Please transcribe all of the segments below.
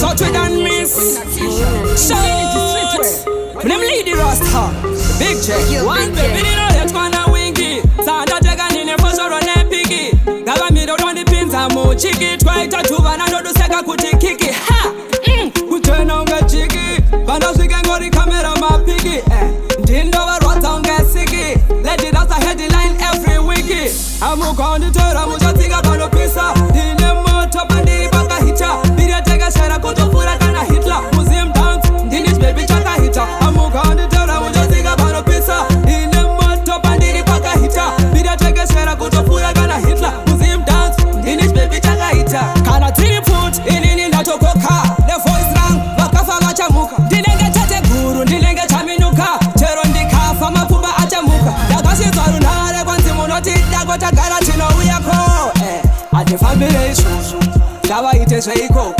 Shot with and miss. Shot. When them lead the Rasta. Big check. One baby, you know that's one a winky. Santa Jagan in a first or on a piggy. Gava me don't want the pins and more chicky. Try to do one and do seka kuti kiki. Ha! We turn on get chicky. But as we can go the camera, my piggy. Didn't know what on get sicky. Let it out, I head the line every wiki. I'm on the turn, I'm just think about no pizza. In the motor, and the baka hitcha. Did you take a shot? I go to Fura and a Hitler. Museum dance. Did this baby chaka hitter? I'm on the turn, I'm just think about no pizza. In the motor, and the baka hitcha. Did you take a shot? I go to Fura and a Hitler. Museum dance. Did this baby chaka hitter? Can I tell you put in that coca? The voice rang, wakafa wachamuka. Dinenge chate guru, dinenge chaminuka. Cheron di kafa mapuba achamuka. Dagasi zarunare kwanzi munoti dagota garantino uyako. Ati family isuzu, dawa ite seiko.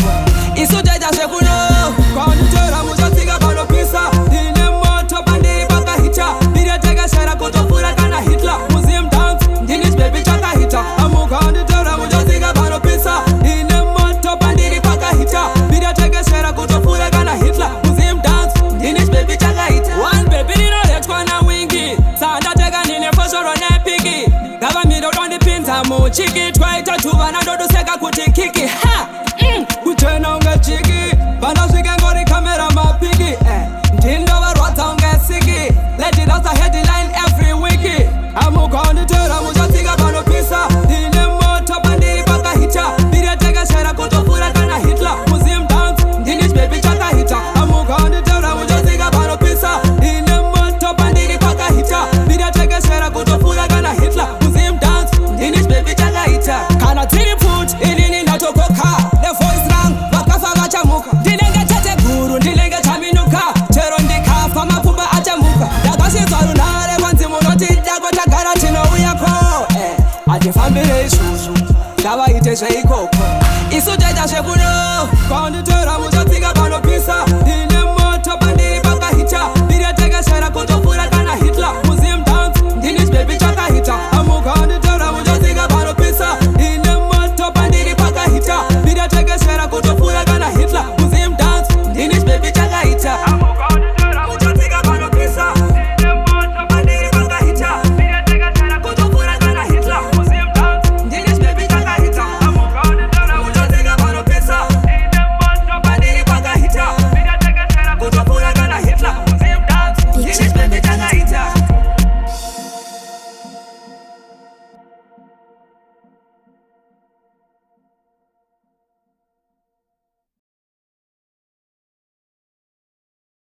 Isu jaja sekuno, kwa nitera mujatiga bano pisa. Dine moto bandi baka hita. Dine tega shara koto fura kana Hitler. Museum dance, dinis baby chaka hita. Amuka nitera mujatiga bano pisa. Dine moto bandi baka hita. Dine tega shara koto fura kana Hitler. Museum dance, dinis baby chaka hita. One baby you know that's gonna wingy. Santa tega nine first or on a piggy. Gava me don't want the pins and more chicky. Try to do one and do seka kuti kiki. Ha! We turn on get chicky. But as we can go the camera, my piggy. Didn't know what on get sicky. Let it out, I head the line every wiki. I'm on the turn, I'm just think about no pizza. Didn't motor and the baka hitcha. Didn't take a shot, I go to Fura and a Hitler. Museum dance, didn't baby chaka hitter. I'm on the turn, I'm just think about no pizza. Didn't motor and the baka hitcha. Didn't take a shot, I go to Fura and a Hitler. Museum dance, didn't baby chaka hitter. Can I tell you put in that coca? The voice rang, wakafa wachamuka. Dinenge chate guru, dinenge chaminuka. Cheron di kafa mapuba achamuka. Dagasi zarunare kwanzi munoti dagota garantino uyako. Ati family isuzu, dawa ite seiko. Isu jaja sekuno, kwa nitera mujatiga bano pisa. Dine moto bandi baka hita. Dine tega shara koto fura kana Hitler. Museum dance, dinis baby chaka hita.